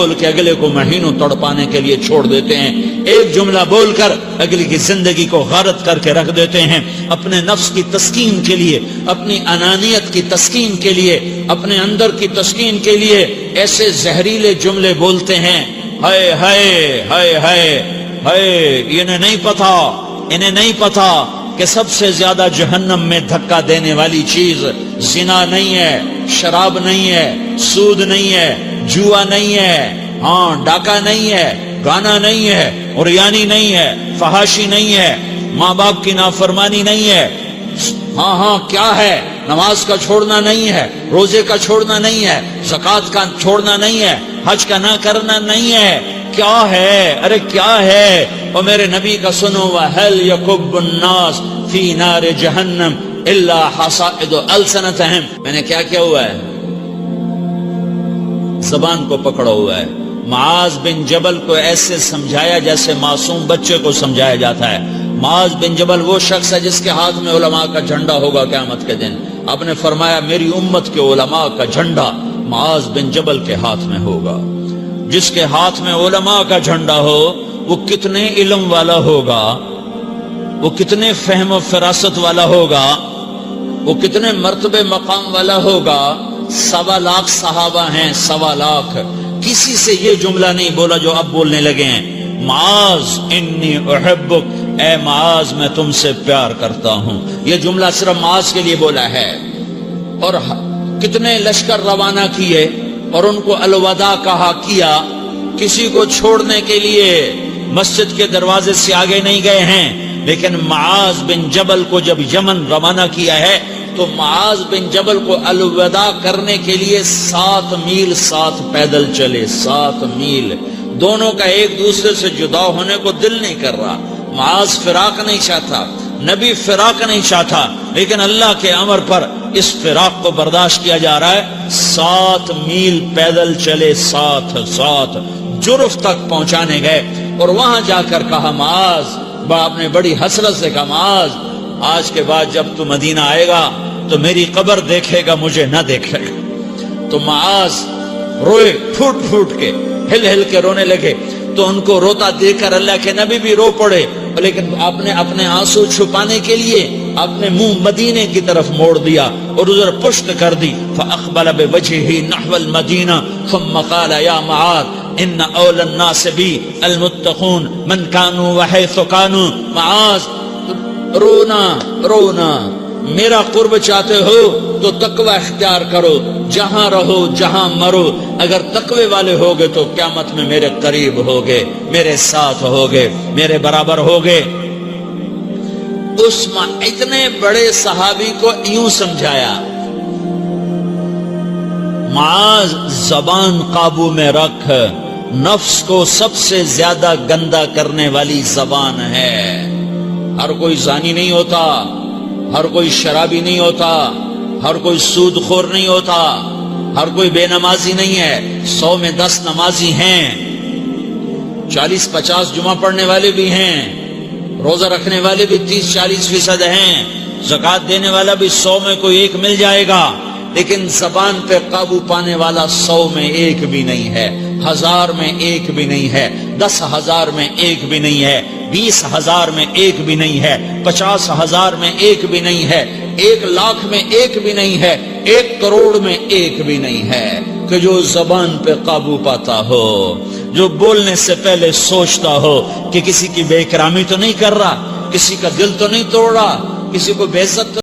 بول کے اگلے کو مہینوں تڑپانے کے لیے چھوڑ دیتے ہیں، ایک جملہ بول کر اگلے کی زندگی کو غارت کر کے رکھ دیتے ہیں، اپنے نفس کی تسکین کے لیے، اپنی انانیت کی تسکین کے لیے، اپنے اندر کی تسکین کے لیے ایسے زہریلے جملے بولتے ہیں۔ ہائے ہائے ہائے ہائے ہائے، انہیں نہیں پتا کہ سب سے زیادہ جہنم میں دھکا دینے والی چیز زنا نہیں ہے، شراب نہیں ہے، سود نہیں ہے، جوا نہیں ہے، ڈاکہ نہیں ہے، گانا نہیں ہے، عریانی نہیں ہے، فحاشی نہیں ہے، ماں باپ کی نافرمانی نہیں ہے، کیا ہے؟ نماز کا چھوڑنا نہیں ہے، روزے کا چھوڑنا نہیں ہے، زکوٰۃ کا چھوڑنا نہیں ہے، حج کا نہ کرنا نہیں ہے، کیا ہے؟ ارے کیا ہے؟ اور میرے نبی کا سنو، وَهَلْ يَكُبُّ النَّاسِ فِي نَارِ جَهَنَّمَ إِلَّا حَصَائِدُ أَلْسِنَتِهِمْ۔ میں نے کیا ہوا ہے؟ زبان کو پکڑا ہوا ہے۔ معاذ بن جبل کو ایسے سمجھایا جیسے معصوم بچے کو سمجھایا جاتا ہے۔ معاذ بن جبل وہ شخص ہے جس کے ہاتھ میں علماء کا جھنڈا ہوگا قیامت کے دن۔ آپ نے فرمایا میری امت کے علماء کا جھنڈا معاذ بن جبل کے ہاتھ میں ہوگا۔ جس کے ہاتھ میں علماء کا جھنڈا ہو وہ کتنے علم والا ہوگا، وہ کتنے فہم و فراست والا ہوگا، وہ کتنے مرتبے مقام والا ہوگا۔ 1.25 لاکھ صحابہ ہیں، 1.25 لاکھ، کسی سے یہ جملہ نہیں بولا جو اب بولنے لگے ہیں۔ معاذ انی احبک، اے معاذ میں تم سے پیار کرتا ہوں، یہ جملہ صرف معاذ کے لیے بولا ہے۔ اور کتنے لشکر روانہ کیے اور ان کو الوداع کیا، کسی کو چھوڑنے کے لیے مسجد کے دروازے سے آگے نہیں گئے ہیں، لیکن معاذ بن جبل کو جب یمن روانہ کیا ہے تو معاذ بن جبل کو الوداع کرنے کے لیے 7 میل 7 پیدل چلے، 7 میل۔ دونوں کا ایک دوسرے سے جدا ہونے کو دل نہیں کر رہا۔ معاذ فراق نہیں چاہتا، نبی فراق نہیں چاہتا، لیکن اللہ کے امر پر اس فراق کو برداشت کیا جا رہا ہے۔ 7 میل پیدل چلے، 7 جرف تک پہنچانے گئے اور وہاں جا کر کہا معاذ، باپ نے بڑی حسرت سے کہا معاذ آج کے بعد جب تو مدینہ آئے گا تو میری قبر دیکھے گا، مجھے نہ دیکھے گا۔ تو معاذ روئے، پھوٹ پھوٹ کے، ہل ہل کے رونے لگے۔ تو ان کو روتا دیکھ کر اللہ کے نبی بھی رو پڑے، لیکن آپ نے اپنے آنسو چھپانے کے لیے اپنے منہ مدینے کی طرف موڑ دیا اور ادھر پشت کر دی۔ فَأَقْبَلَ بِوَجْهِهِ نَحْوَ الْمَدِينَةِ ثُمَّ قَالَ يَا مُعَاذ إِنَّ أَوْلَى النَّاسِ بِي الْمُتَّقُونَ مَنْ كَانُوا وَحَيْثُ كَانُوا۔ معاذ رونا، میرا قرب چاہتے ہو تو تقوی اختیار کرو، جہاں رہو جہاں مرو، اگر تقوی والے ہوگے تو قیامت میں میرے قریب ہوگے، میرے ساتھ ہوگے، میرے برابر ہوگے۔ اس اتنے بڑے صحابی کو یوں سمجھایا، معاذ زبان قابو میں رکھ، نفس کو سب سے زیادہ گندا کرنے والی زبان ہے۔ ہر کوئی زانی نہیں ہوتا، ہر کوئی شرابی نہیں ہوتا، ہر کوئی سود خور نہیں ہوتا، ہر کوئی بے نمازی نہیں ہے۔ 100 میں 10 نمازی ہیں، 40-50 جمعہ پڑھنے والے بھی ہیں، روزہ رکھنے والے بھی 30-40% ہیں، زکوٰۃ دینے والا بھی 100 میں کوئی ایک مل جائے گا، لیکن زبان پہ قابو پانے والا 100 میں ایک بھی نہیں ہے، 1000 میں ایک بھی نہیں ہے، 10,000 میں ایک بھی نہیں ہے، 20,000 میں ایک بھی نہیں ہے، 50,000 میں ایک بھی نہیں ہے، 1,00,000 میں ایک بھی نہیں ہے، 1 کروڑ میں ایک بھی نہیں ہے کہ جو زبان پہ قابو پاتا ہو، جو بولنے سے پہلے سوچتا ہو کہ کسی کی بے اکرامی تو نہیں کر رہا، کسی کا دل تو نہیں توڑ رہا، کسی کو بے عزت